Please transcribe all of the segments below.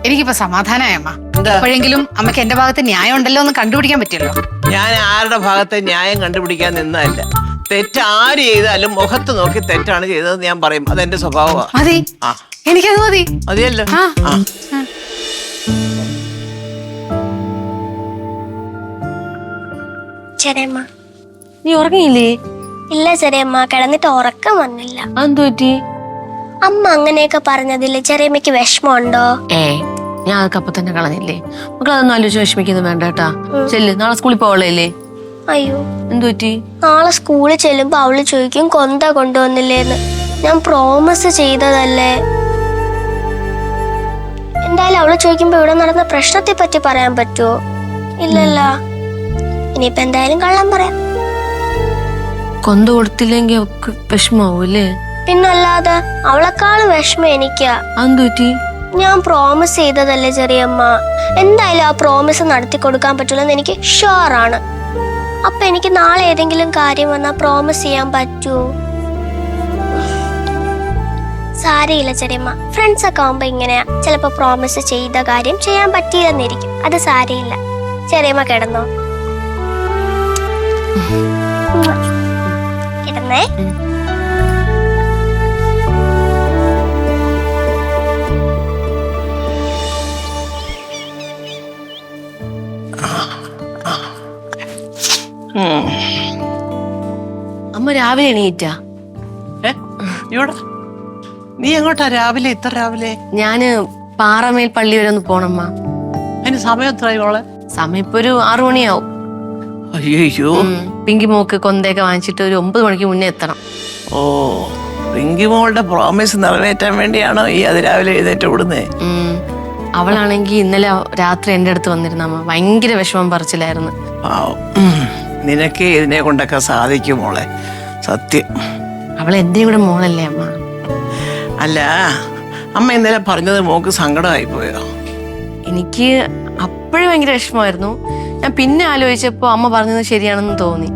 എനിക്കിപ്പോ സമാധാനമായ അമ്മ. എപ്പോഴെങ്കിലും അമ്മയ്ക്ക് എന്റെ ഭാഗത്ത് ന്യായം ഉണ്ടല്ലോ എന്ന് കണ്ടുപിടിക്കാൻ പറ്റിയല്ലോ. ഞാൻ ആരുടെ ഭാഗത്തെ ന്യായം കണ്ടുപിടിക്കാൻ നിന്നല്ല. തെറ്റ് ആര് ചെയ്താലും മുഖത്ത് നോക്കി തെറ്റാണ് ചെയ്തതെന്ന് ഞാൻ പറയും. അതെന്റെ സ്വഭാവമാണ്. മതി, എനിക്കത് മതി. മതിയല്ലോ. ചെറിയമ്മ, നീ ഉറങ്ങിയില്ലേ? ഇല്ല ചെറിയമ്മ, കിടന്നിട്ട് ഉറക്കം വന്നില്ല. അതെന്തു പറ്റി? അമ്മ അങ്ങനെയൊക്കെ പറഞ്ഞതില് ചെറിയമ്മക്ക് വിഷമമുണ്ടോ? ഞാൻ അതൊക്കെ അപ്പൊ തന്നെ കളഞ്ഞില്ലേ. മക്കളതൊന്നും ആലോചിച്ച് വിഷമിക്കുന്നത് വേണ്ട കേട്ടാ. ചെല്ല്, നാളെ സ്കൂളിൽ പോവളേ. അയ്യോ, എന്തു പറ്റി? നാളെ സ്കൂളിൽ ചെല്ലുമ്പോ അവള് ചോദിക്കും കൊന്ത കൊണ്ടുവന്നില്ലേന്ന്. ഞാൻ പ്രോമിസ് ചെയ്തതല്ലേ. എന്തായാലും അവള് ചോദിക്കുമ്പോ ഇവിടെ നടന്ന പ്രശ്നത്തെ പറ്റി പറയാൻ പറ്റുമോ? ഇല്ലല്ലോ. ഇനിയിപ്പോ എന്തായാലും കള്ളം പറയാം. കൊന്ത കൊടുത്തില്ലെങ്കിൽ അവക്ക് വിഷമാവൂല്ലേ? പിന്നല്ലാതെ, അവളെക്കാളും വിഷമം എനിക്കാ. അതെന്തു പറ്റി? ഞാൻ പ്രോമിസ് ചെയ്തതല്ലേ ചെറിയമ്മ. എന്തായാലും ആ പ്രോമിസ് നടത്തി കൊടുക്കാൻ പറ്റുള്ളൂ എനിക്ക് ഷുവറാണ്. അപ്പൊ എനിക്ക് നാളെ ഏതെങ്കിലും കാര്യം വന്നാൽ പ്രോമിസ് ചെയ്യാൻ പറ്റൂ? സാരയില്ല ചെറിയമ്മ, ഫ്രണ്ട്സ് ഒക്കെ ആവുമ്പോ ഇങ്ങനെയാ. ചിലപ്പോ പ്രോമിസ് ചെയ്ത കാര്യം ചെയ്യാൻ പറ്റിയില്ലെന്നിരിക്കും. അത് സാരയില്ല. ചെറിയമ്മ കിടന്നോ. കിടന്നേ. അമ്മ രാവിലെ എണീറ്റാ? ഇവിടെ നീ എങ്ങോട്ടാ രാവിലെ? ഇത്ര രാവിലെ? ഞാന് പാറമേൽ പള്ളി വരെ ഒന്ന് പോണമ്മ. അതിന് സമയം എത്രയോളെ? സമയം ഇപ്പൊ ഒരു 6 മണിയാവും. അയ്യോ, പിങ്കി മോക്ക് കൊന്തയൊക്കെ വാങ്ങിച്ചിട്ട് ഒരു 9 മണിക്ക് മുന്നേ എത്തണം. ഓ, പിങ്കി മോളുടെ പ്രോമിസ് നിറവേറ്റാൻ വേണ്ടിയാണോ ഈ അതിരാവിലെ എഴുന്നേറ്റ് വിടുന്നേ? അവളാണെങ്കി ഇന്നലെ രാത്രി എന്റെ അടുത്ത് വന്നിരുന്ന അമ്മ. ഭയങ്കര വിഷമം പറിച്ചില്ലായിരുന്നു. നിനക്ക് ഇതിനെ കൊണ്ടൊക്കെ സാധിക്കും മോളെ, സത്യം. അവൾ എന്റെയും കൂടെ മോളല്ലേ അമ്മ. അല്ല, അമ്മ ഇന്നലെ പറഞ്ഞത് മോക്ക് സങ്കടമായി പോയോ? എനിക്ക് അപ്പോഴും ഭയങ്കര വിഷമമായിരുന്നു. ഞാൻ പിന്നെ ആലോചിച്ചപ്പോ അമ്മ പറഞ്ഞത് ശരിയാണെന്ന് തോന്നി.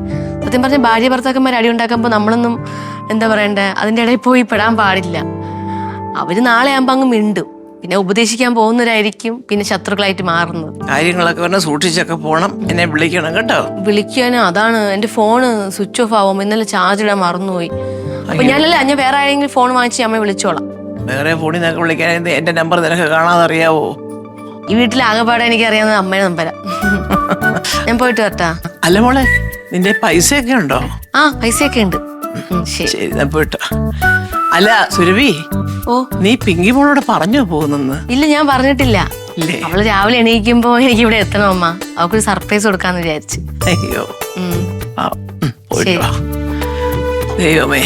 സത്യം പറഞ്ഞ ഭാര്യ ഭർത്താക്കന്മാർ അടി ഉണ്ടാക്കുമ്പോ നമ്മളൊന്നും എന്താ പറയണ്ടേ, അതിന്റെ ഇടയിൽ പോയി പെടാൻ പാടില്ല. അവര് നാളെ ആകുമ്പോ അങ്ങ് മിണ്ടും. പിന്നെ ഉപദേശിക്കാൻ പോകുന്നവരായിരിക്കും പിന്നെ ശത്രുക്കളായിട്ട് മാറുന്നത്. കാര്യങ്ങളൊക്കെ പറഞ്ഞാൽ സൂക്ഷിച്ചൊക്കെ പോണം. എന്നെ വിളിക്കണം കേട്ടോ. വിളിക്കാനും അതാണ്, എന്റെ ഫോണ് സ്വിച്ച് ഓഫ് ആവും. ഇന്നലെ ചാർജ് ഇടാൻ മറന്നുപോയി. അപ്പൊ ഞാൻ വേറെ ആരെങ്കിലും ഫോൺ വാങ്ങിച്ച് അമ്മയെ വിളിച്ചോളാം. വേറെ ഫോണിൽ നിനക്ക് വിളിക്കാൻ എന്റെ നമ്പർ നിനക്ക് കാണാതെ അറിയാവോ? ഈ വീട്ടിൽ ആകെപ്പാടെ എനിക്ക് അറിയാവുന്നത് അമ്മയുടെ നമ്പരാ. ഞാൻ പോയിട്ട് വരട്ടാ. അല്ല മോളെ, നിന്റെ പൈസയൊക്കെ ഉണ്ടോ? പൈസയൊക്കെ ഉണ്ട്. ശരി, ഞാൻ പോയിട്ടോ. അല്ല സുരഭി, നീ പിങ്കി മോളോട് പറഞ്ഞു പോകുന്നെന്ന്? ഇല്ല, ഞാൻ പറഞ്ഞിട്ടില്ല. അവള് രാവിലെ എണീക്കുമ്പോ എനിക്ക് ഇവിടെ എത്തണം അമ്മ. അവക്കൊരു സർപ്രൈസ് കൊടുക്കാന്ന് വിചാരിച്ചു. അയ്യോ, ദൈവമേ,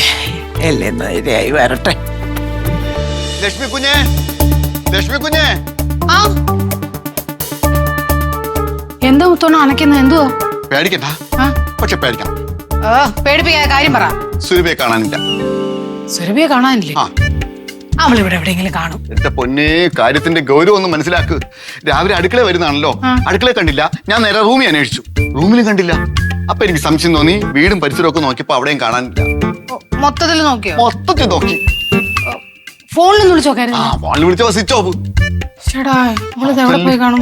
എല്ലാം നേരെയായി വരട്ടെ. ലക്ഷ്മി കുഞ്ഞേ, ലക്ഷ്മി കുഞ്ഞേ. എന്താ മുത്തോണ അനക്കുന്ന? എന്തുവാ? പേടിക്കണ്ട, പക്ഷെ പേടിക്കണം. പേടിപ്പിക്കാ കാര്യം പറ. സുരഭിയെ കാണാനില്ല. സുരഭിയെ കാണാനില്ലേ? അവളിവിടെ എവിടെയെങ്കിലും കാണും. എന്റെ പൊന്നേ, കാര്യത്തിന്റെ ഗൗരവം ഒന്ന് മനസ്സിലാക്ക്. രാവിലെ അടുക്കള വരുന്നതാണല്ലോ, അടുക്കള കണ്ടില്ല. ഞാൻ നേരെ റൂമിൽ അന്വേഷിച്ചു, റൂമിലും കണ്ടില്ല. അപ്പൊ എനിക്ക് സംശയം തോന്നി. വീടും പരിസരവും ഒക്കെ നോക്കിയപ്പോ അവിടെയും കാണാനില്ല. മൊത്തത്തിൽ നോക്കിയോ? മൊത്തത്തിൽ നോക്കി. ഫോണിലൊന്നും വിളിച്ചോക്കായിരുന്നു? ഫോണിൽ വിളിച്ചപ്പോ സ്വിച്ച് ഓഫ്. പോയി കാണും.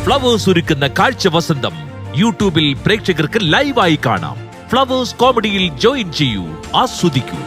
ഫ്ലവേഴ്സ് ഒരുക്കുന്ന കാഴ്ച വസന്തം യൂട്യൂബിൽ പ്രേക്ഷകർക്ക് ലൈവായി കാണാം. ഫ്ലവേഴ്സ് കോമഡിയിൽ ജോയിൻ ചെയ്യൂ, ആസ്വദിക്കൂ.